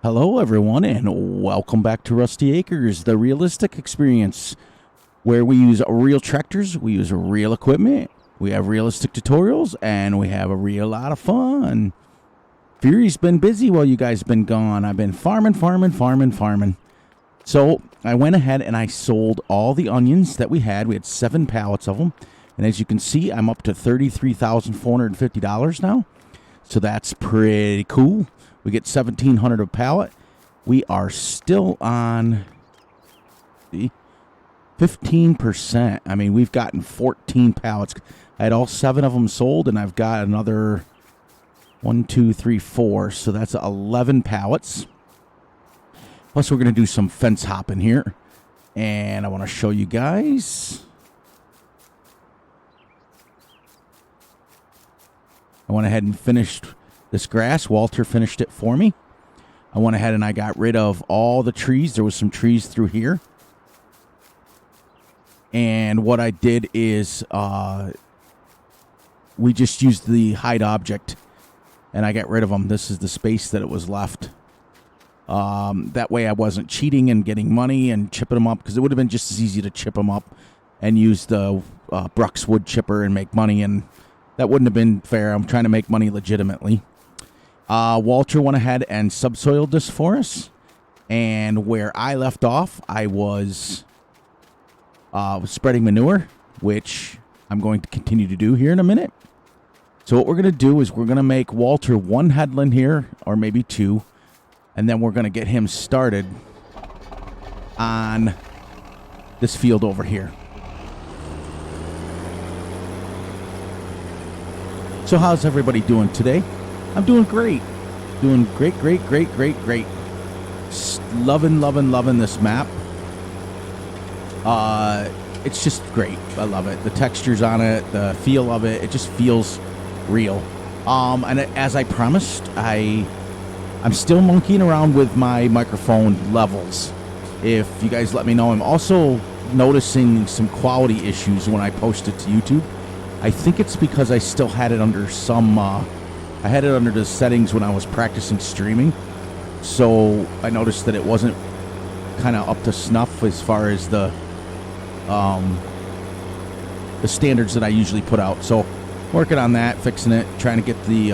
Hello, everyone, and welcome back to Rusty Acres, the realistic experience where we use real tractors, we use real equipment, we have realistic tutorials, and we have a real lot of fun. Fury's been busy while you guys been gone. I've been farming. So I went ahead and I sold all the onions that we had. We had 7 pallets of them. And as you can see, I'm up to $33,450 now. So that's pretty cool. We get $1,700 a pallet. We are still on 15%. I mean, we've gotten 14 pallets. I had all 7 of them sold, and I've got another 1, 2, 3, 4. So that's 11 pallets. Plus, we're going to do some fence hopping here. And I want to show you guys. I went ahead and finished this grass. Walter finished it for me. I went ahead and I got rid of all the trees. There was some trees through here. And what I did is we just used the hide object. And I got rid of them. This is the space that it was left. That way I wasn't cheating and getting money and chipping them up. Because it would have been just as easy to chip them up and use the Bruck's wood chipper and make money. And that wouldn't have been fair. I'm trying to make money legitimately. Walter went ahead and subsoiled this for us. And where I left off, I was spreading manure, which I'm going to continue to do here in a minute. So what we're going to do is we're going to make Walter 1 headland here, or maybe 2. And then we're going to get him started on this field over here. So how's everybody doing today? I'm doing great. Doing great. Loving this map. It's just great. I love it. The textures on it, the feel of it, it just feels real. And as I promised, I'm still monkeying around with my microphone levels. If you guys let me know. I'm also noticing some quality issues when I post it to YouTube. I think it's because I still had it under I had it under the settings when I was practicing streaming. So I noticed that it wasn't kind of up to snuff as far as the standards that I usually put out. So working on that, fixing it, trying to get the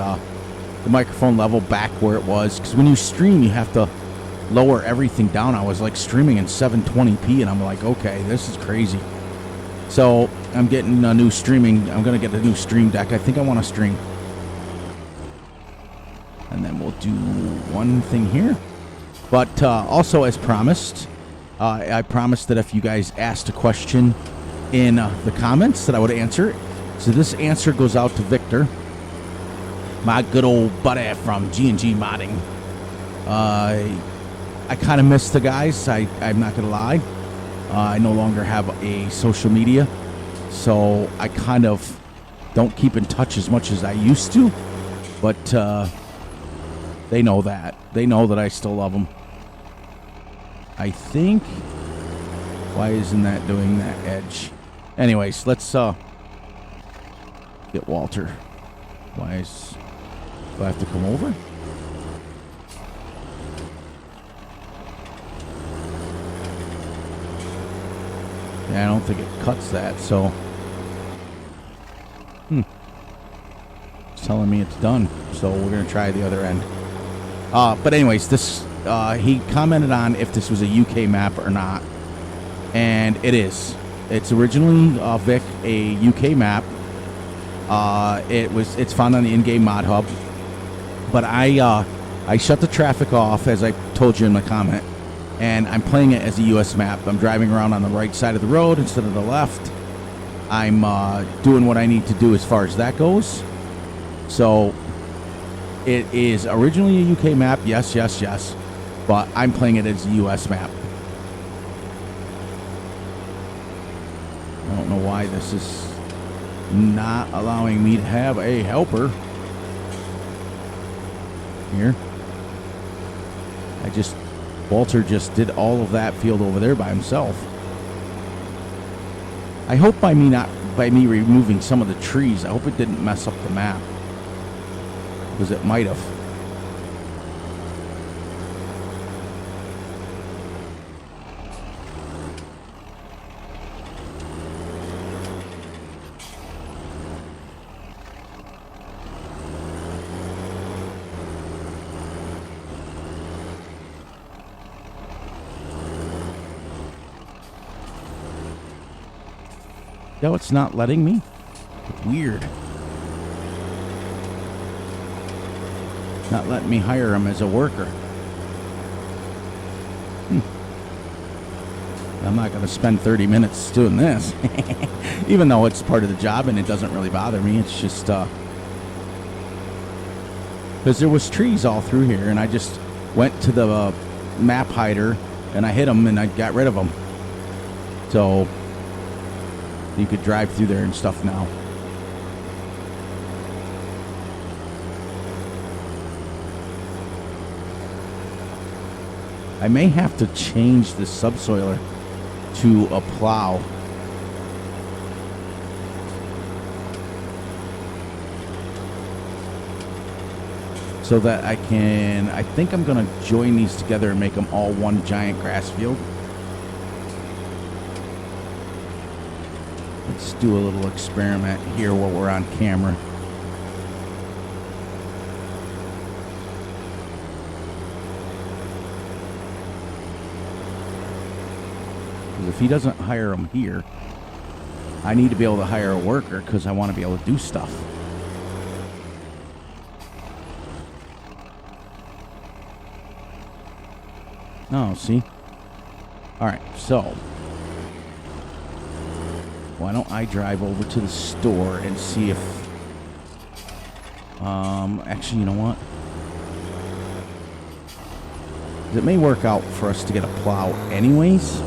microphone level back where it was. Because when you stream, you have to lower everything down. I was like streaming in 720p, and I'm like, okay, this is crazy. So I'm getting a new streaming. I'm going to get a new stream deck. I think I want to stream. And then we'll do one thing here. But also, as promised, I promised that if you guys asked a question in the comments that I would answer it. So this answer goes out to Victor, my good old buddy from G&G Modding. I kind of miss the guys. I'm not going to lie. I no longer have a social media, so I kind of don't keep in touch as much as I used to. But they know that. They know that I still love them. I think. Why isn't that doing that edge? Anyways, let's get Walter. Do I have to come over? Yeah, I don't think it cuts that, so. It's telling me it's done, so we're going to try the other end. But anyways, this he commented on if this was a UK map or not, and it is. It's originally Vic, a UK map. It's found on the in-game mod hub, but I shut the traffic off as I told you in my comment, and I'm playing it as a US map. I'm driving around on the right side of the road instead of the left. I'm doing what I need to do as far as that goes. So it is originally a UK map, yes, but I'm playing it as a US map. I don't know why this is not allowing me to have a helper here. Walter just did all of that field over there by himself. I hope by me removing some of the trees, I hope it didn't mess up the map. Because it might have. No, it's not letting me. Weird. Not letting me hire him as a worker. I'm not going to spend 30 minutes doing this. Even though it's part of the job and it doesn't really bother me. It's just, because there was trees all through here, and I just went to the map hider, and I hit them, and I got rid of them. So, you could drive through there and stuff now. I may have to change the subsoiler to a plow. So that I think I'm going to join these together and make them all one giant grass field. Let's do a little experiment here while we're on camera. If he doesn't hire them here, I need to be able to hire a worker because I want to be able to do stuff. Oh, see? Alright, so why don't I drive over to the store and see if actually, you know what? It may work out for us to get a plow anyways.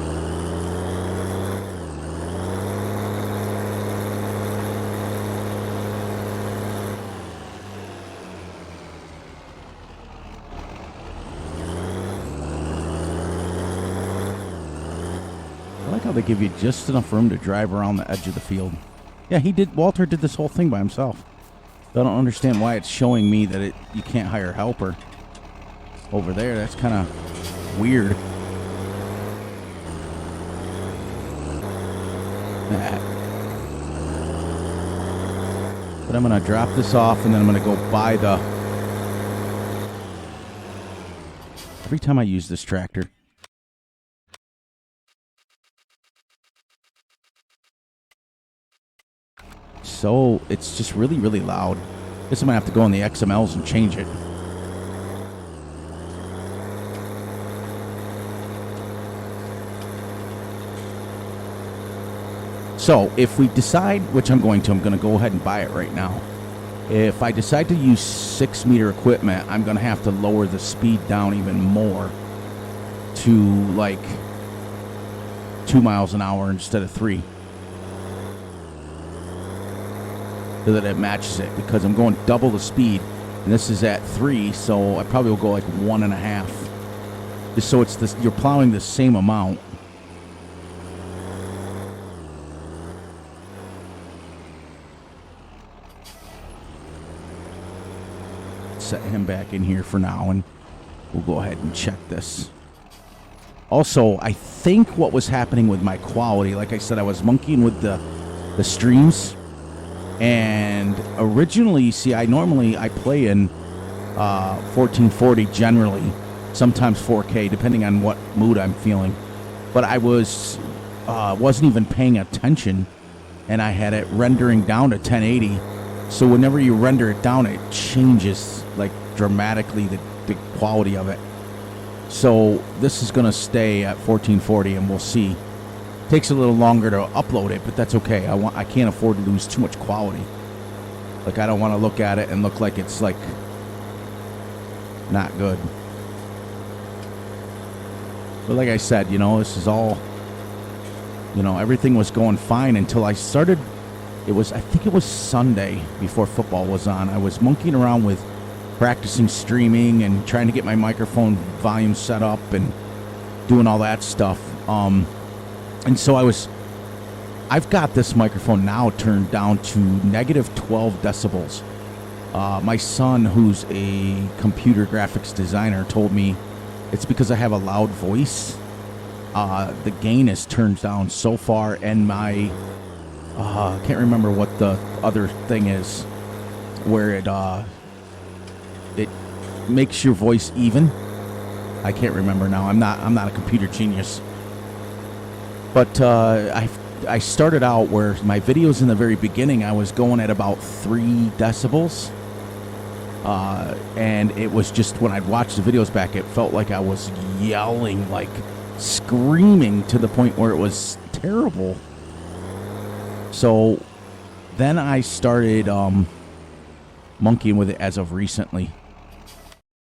They give you just enough room to drive around the edge of the field. Yeah, he did. Walter did this whole thing by himself. I don't understand why it's showing me that you can't hire a helper over there. That's kind of weird. But I'm going to drop this off, and then I'm going to go buy the... Every time I use this tractor... So it's just really, really loud. I guess I'm going to have to go in the XMLs and change it. So if we decide, which I'm going to go ahead and buy it right now. If I decide to use 6-meter equipment, I'm going to have to lower the speed down even more to like 2 miles an hour instead of 3. So that it matches it, because I'm going double the speed, and this is at 3, so I probably will go like 1.5, just so it's this. You're plowing the same amount. Set him back in here for now, and we'll go ahead and check this. Also, I think what was happening with my quality, like I said, I was monkeying with the streams. And originally, see, I play in 1440 generally, sometimes 4K, depending on what mood I'm feeling. But I wasn't even paying attention, and I had it rendering down to 1080. So whenever you render it down, it changes like dramatically the quality of it. So this is going to stay at 1440, and we'll see. Takes a little longer to upload it, but that's okay. I can't afford to lose too much quality. Like, I don't want to look at it and look like it's like not good. But like I said, this is all, everything was going fine until I started. I think it was Sunday before football was on. I was monkeying around with practicing streaming and trying to get my microphone volume set up and doing all that stuff. And so I've got this microphone now turned down to negative 12 decibels. My son, who's a computer graphics designer, told me it's because I have a loud voice. The gain is turned down so far, and my, I can't remember what the other thing is, where it makes your voice even. I can't remember now. I'm not a computer genius. But I I started out where my videos in the very beginning, I was going at about 3 decibels. And it was just, when I'd watch the videos back, it felt like I was yelling, like screaming, to the point where it was terrible. So then I started monkeying with it as of recently.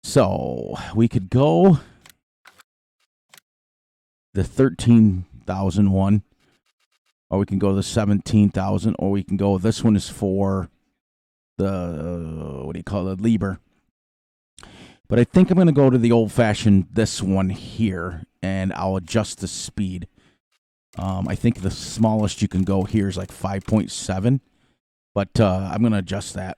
So we could go the 13,001, or we can go the 17,000, or we can go, this one is for the, what do you call it, Lieber. But I think I'm going to go to the old-fashioned, this one here, and I'll adjust the speed. I think the smallest you can go here is like 5.7, but I'm going to adjust that.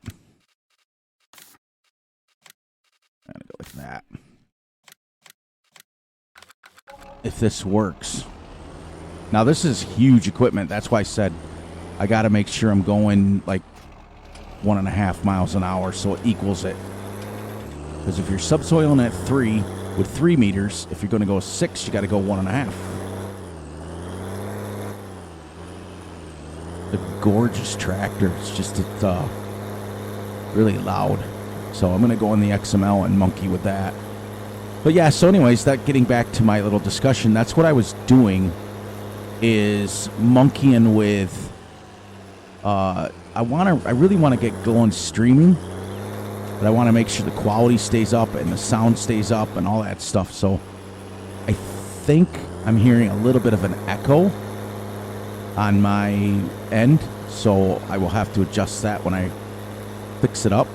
I'm going to go like that. If this works. Now, this is huge equipment. That's why I said I got to make sure I'm going like 1.5 miles an hour so it equals it. Because if you're subsoiling at 3 with 3 meters, if you're going to go 6, you got to go 1.5. The gorgeous tractor. It's just really loud. So I'm going to go in the XML and monkey with that. But yeah, so anyways, that getting back to my little discussion, that's what I was doing, is monkeying with, I really want to get going streaming, but I want to make sure the quality stays up and the sound stays up and all that stuff. So I think I'm hearing a little bit of an echo on my end, so I will have to adjust that when I fix it up.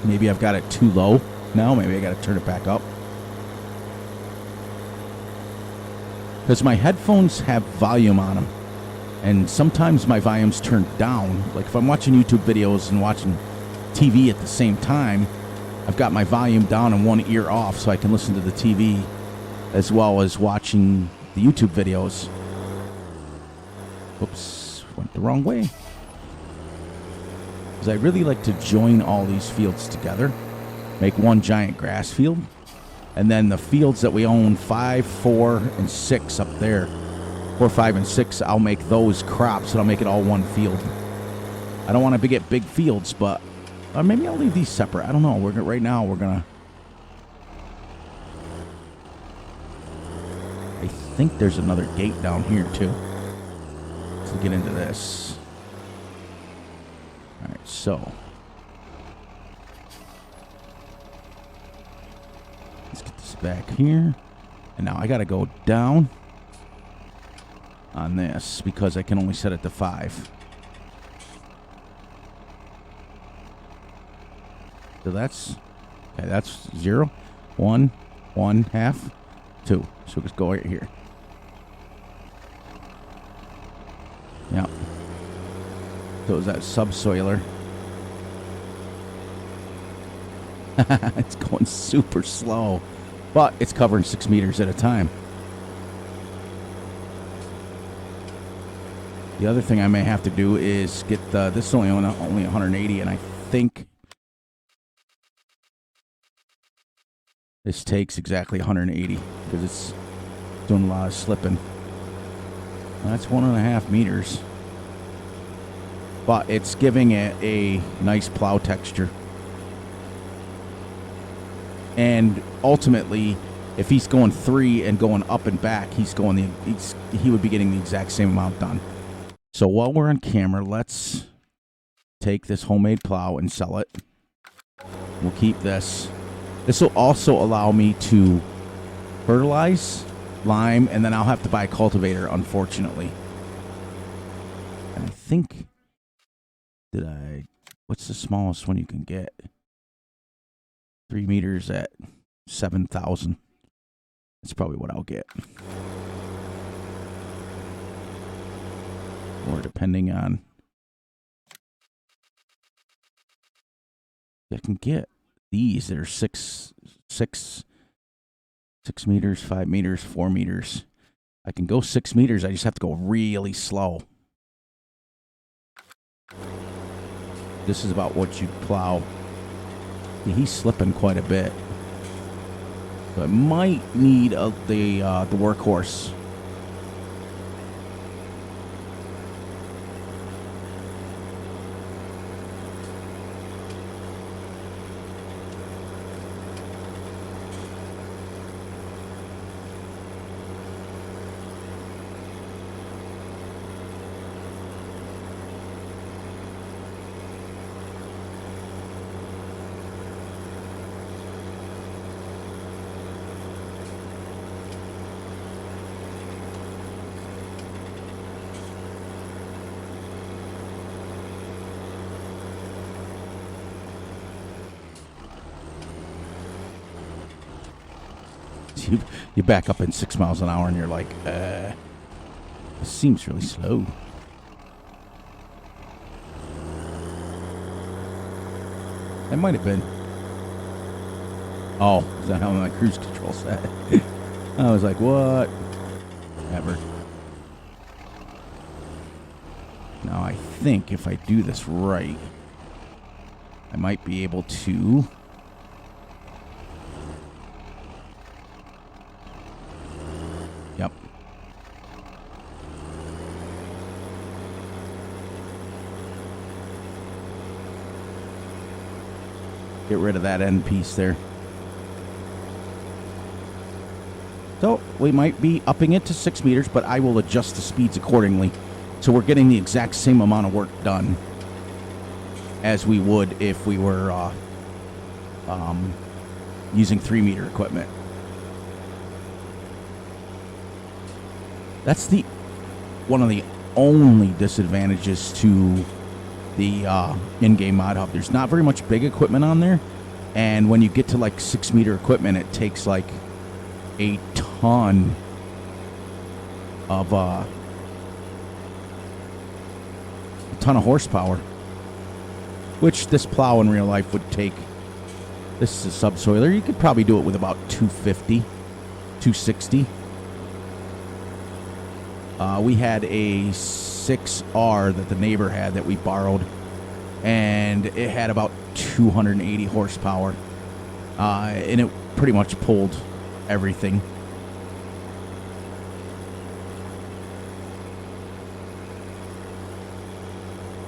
Maybe I've got it too low now. Maybe I got to turn it back up. Because my headphones have volume on them, and sometimes my volume's turned down. Like if I'm watching YouTube videos and watching TV at the same time, I've got my volume down and one ear off so I can listen to the TV as well as watching the YouTube videos. Oops, went the wrong way. Because I really like to join all these fields together, make one giant grass field, and then the fields that we own, 5, 4, and 6 up there, 4, 5, and 6, I'll make those crops and I'll make it all one field. I don't want to get big fields, but maybe I'll leave these separate. I don't know. Right now we're gonna. I think there's another gate down here too. To get into this. All right, so let's get this back here, and now I got to go down on this because I can only set it to 5. So that's okay. That's 0, 1, 1/2, 2. So let's go right here. Yeah. So is that subsoiler? It's going super slow, but it's covering 6 meters at a time. The other thing I may have to do is get this is only 180, and I think this takes exactly 180 because it's doing a lot of slipping. That's 1.5 meters. But it's giving it a nice plow texture. And ultimately, if he's going 3 and going up and back, he would be getting the exact same amount done. So while we're on camera, let's take this homemade plow and sell it. We'll keep this. This will also allow me to fertilize, lime, and then I'll have to buy a cultivator, unfortunately. And I think, what's the smallest one you can get? 3 meters at 7,000. That's probably what I'll get. Or depending on, I can get these that are 6 meters, 5 meters, 4 meters. I can go 6 meters. I just have to go really slow. This is about what you plow. He's slipping quite a bit. So I might need the workhorse. You back up in 6 miles an hour and you're like, this seems really slow. That might have been. Oh, is that how my cruise control set? I was like, what? Ever. Now I think if I do this right, I might be able to. Yep. Get rid of that end piece there. So we might be upping it to 6 meters, but I will adjust the speeds accordingly. So we're getting the exact same amount of work done as we would if we were using 3-meter equipment. That's one of the only disadvantages to the in-game mod hub. There's not very much big equipment on there, and when you get to like 6-meter equipment, it takes like a ton of horsepower, which this plow in real life would take. This is a subsoiler. You could probably do it with about 250, 260. We had a 6R that the neighbor had that we borrowed, and it had about 280 horsepower, and it pretty much pulled everything.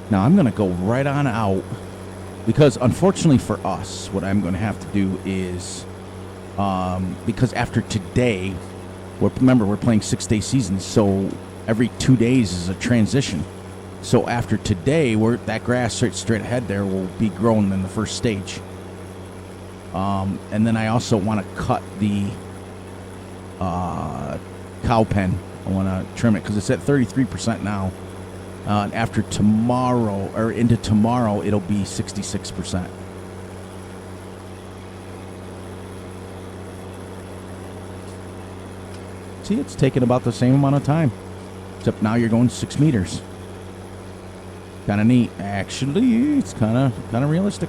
Now I'm going to go right on out, because unfortunately for us, what I'm going to have to do is, because after today, remember we're playing 6-day seasons, so every 2 days is a transition. So after today, that grass straight ahead there will be grown in the first stage. And then I also want to cut the cow pen. I want to trim it because it's at 33% now. After tomorrow, or into tomorrow, it'll be 66%. See, it's taking about the same amount of time, except now you're going 6 meters. Kind of neat, actually. It's kind of realistic.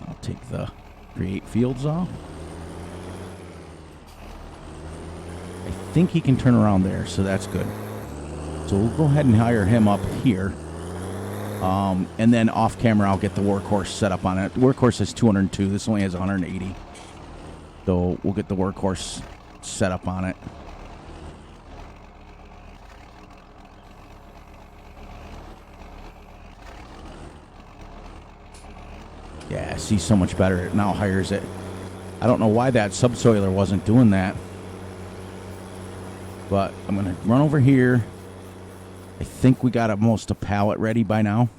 I'll take the create fields off. I think he can turn around there, so that's good. So we'll go ahead and hire him up here. And then off camera, I'll get the workhorse set up on it. The workhorse has 202. This only has 180. So we'll get the workhorse set up on it. Yeah, see, so much better. It now hires it. I don't know why that subsoiler wasn't doing that. But I'm going to run over here. I think we got almost a pallet ready by now.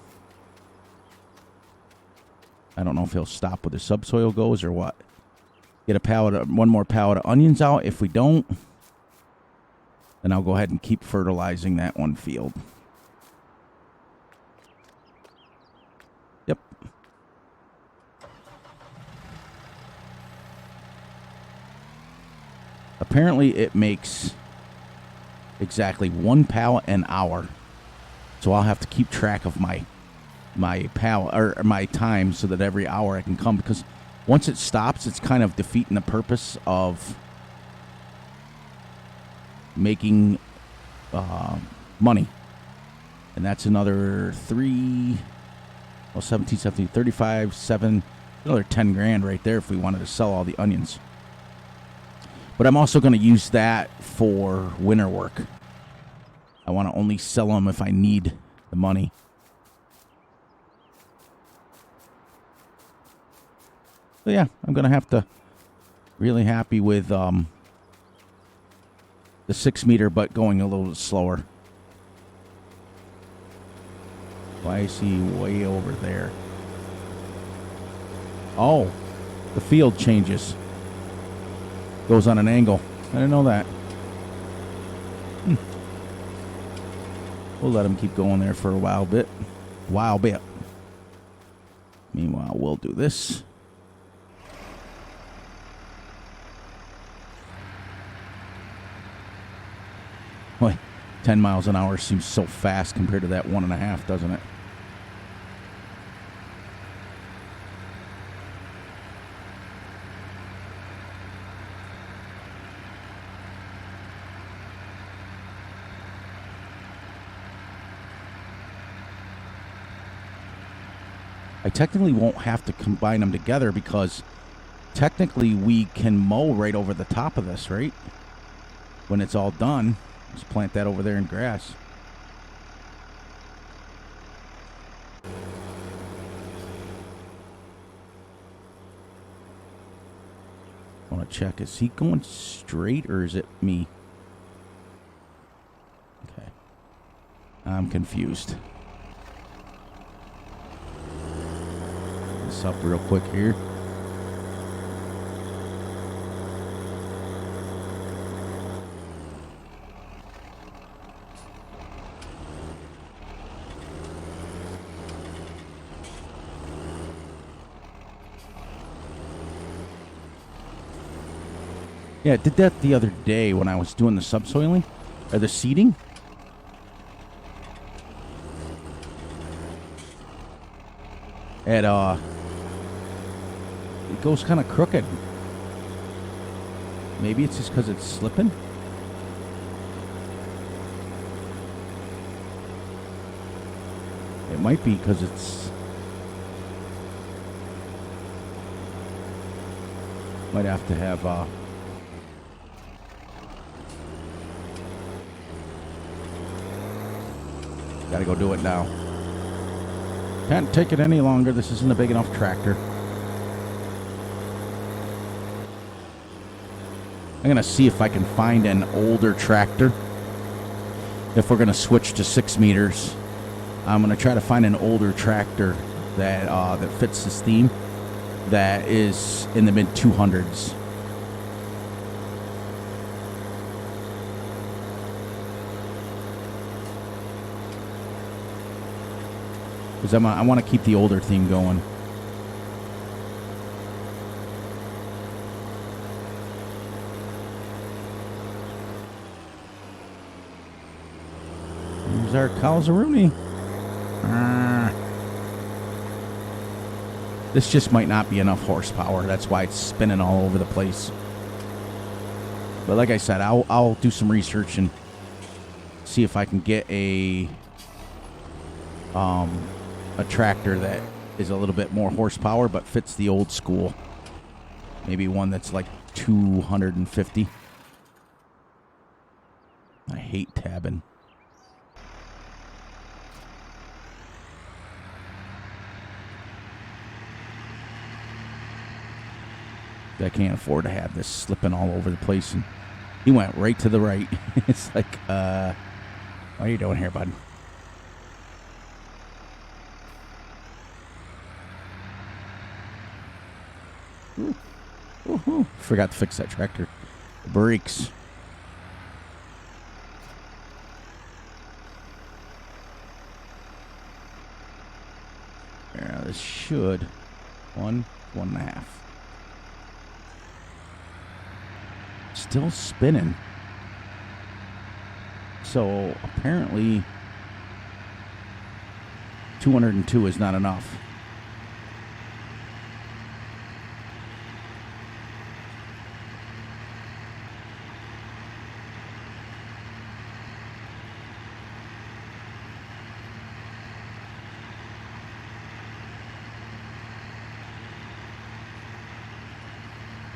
I don't know if he'll stop where the subsoil goes or what. Get one more pallet of onions out. If we don't, then I'll go ahead and keep fertilizing that one field. Yep. Apparently it makes exactly 1 pallet an hour. So I'll have to keep track of my pallet or my time so that every hour I can come, because once it stops, it's kind of defeating the purpose of making money. And that's another 17, 35, 7, another 10 grand right there if we wanted to sell all the onions. But I'm also going to use that for winter work. I want to only sell them if I need the money. So yeah, I'm going to have to really happy with the 6 meter, but going a little slower. Why is he way over there? Oh, the field changes. Goes on an angle. I didn't know that. We'll let him keep going there for a while bit. Meanwhile, we'll do this. Boy, 10 miles an hour seems so fast compared to that 1.5, doesn't it? I technically won't have to combine them together because technically we can mow right over the top of this, right? When it's all done, just plant that over there in grass. I want to check, is he going straight or is it me? Okay. I'm confused. Up real quick here. Yeah, I did that the other day when I was doing the subsoiling or the seeding. It goes kind of crooked. Maybe it's just because it's slipping. It might be because it's... Might have to have... Gotta go do it now. Can't take it any longer. This isn't a big enough tractor. I'm going to see if I can find an older tractor. If we're going to switch to 6 meters, I'm going to try to find an older tractor that that fits this theme that is in the mid-200s. Because I want to keep the older theme going. There's our Calzaruni. This just might not be enough horsepower. That's why it's spinning all over the place. But like I said, I'll do some research and see if I can get a tractor that is a little bit more horsepower but fits the old school. Maybe one that's like 250. I hate tabbing. I can't afford to have this slipping all over the place. And he went right to the right. It's like, what are you doing here, bud? Ooh. Forgot to fix that tractor. The brakes. Yeah, this should. 1.5. Still spinning. So apparently 202 is not enough.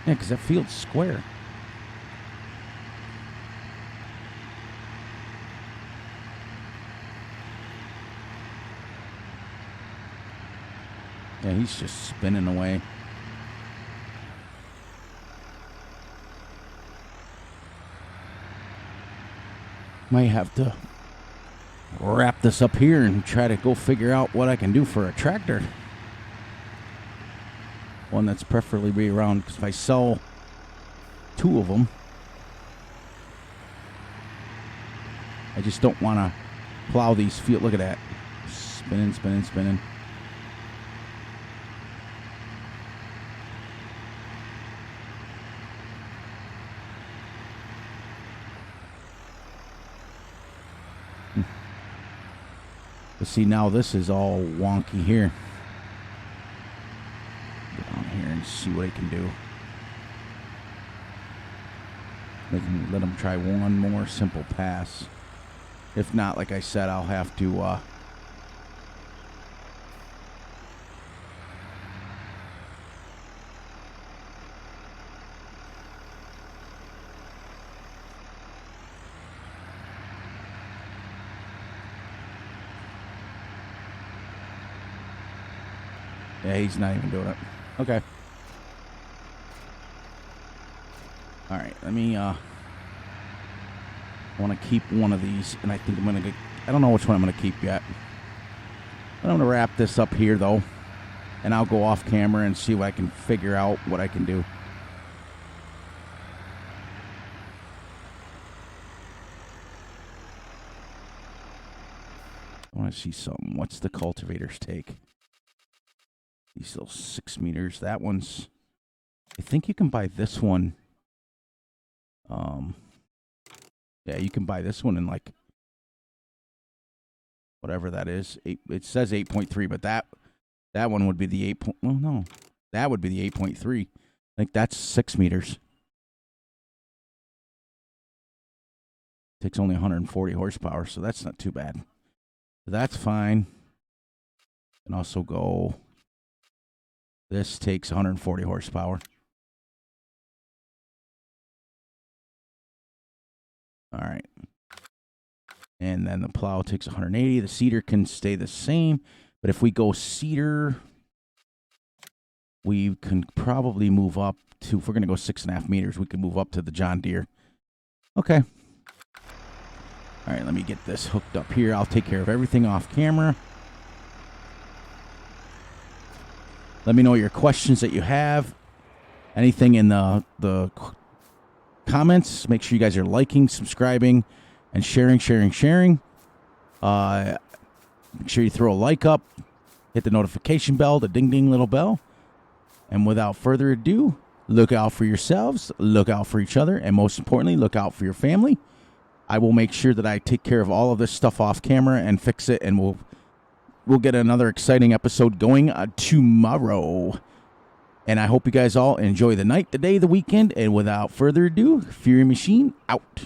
Yeah, because that field's square. Yeah, he's just spinning away. Might have to wrap this up here and try to go figure out what I can do for a tractor. One that's preferably be around, because if I sell 2 of them, I just don't want to plow these fields. Look at that. Spinning, spinning, spinning. But see, now this is all wonky here. Get down here and see what I can do. Let them try one more simple pass. If not, like I said, I'll have to yeah, he's not even doing it. Okay. All right, let me I want to keep one of these, and I think I'm going to get, I don't know which one I'm going to keep yet. But I'm going to wrap this up here, though, and I'll go off camera and see what I can figure out, what I can do. I want to see something. What's the cultivators take? These little 6 meters. That one's, I think you can buy this one. Yeah, you can buy this one in like whatever that is. It says 8.3, but that one would be the 8. Well, no, that would be the 8.3. I think that's 6 meters. Takes only 140 horsepower, so that's not too bad. That's fine. And also go. This takes 140 horsepower. All right. And then the plow takes 180. The seeder can stay the same. But if we go seeder, we can probably move up to, if we're going to go 6.5 meters, we can move up to the John Deere. Okay. All right, let me get this hooked up here. I'll take care of everything off camera. Let me know your questions that you have. Anything in the comments. Make sure you guys are liking, subscribing, and sharing. Make sure you throw a like up. Hit the notification bell, the ding-ding little bell. And without further ado, look out for yourselves, look out for each other, and most importantly, look out for your family. I will make sure that I take care of all of this stuff off camera and fix it, and we'll get another exciting episode going tomorrow. And I hope you guys all enjoy the night, the day, the weekend. And without further ado, Fury Machine out.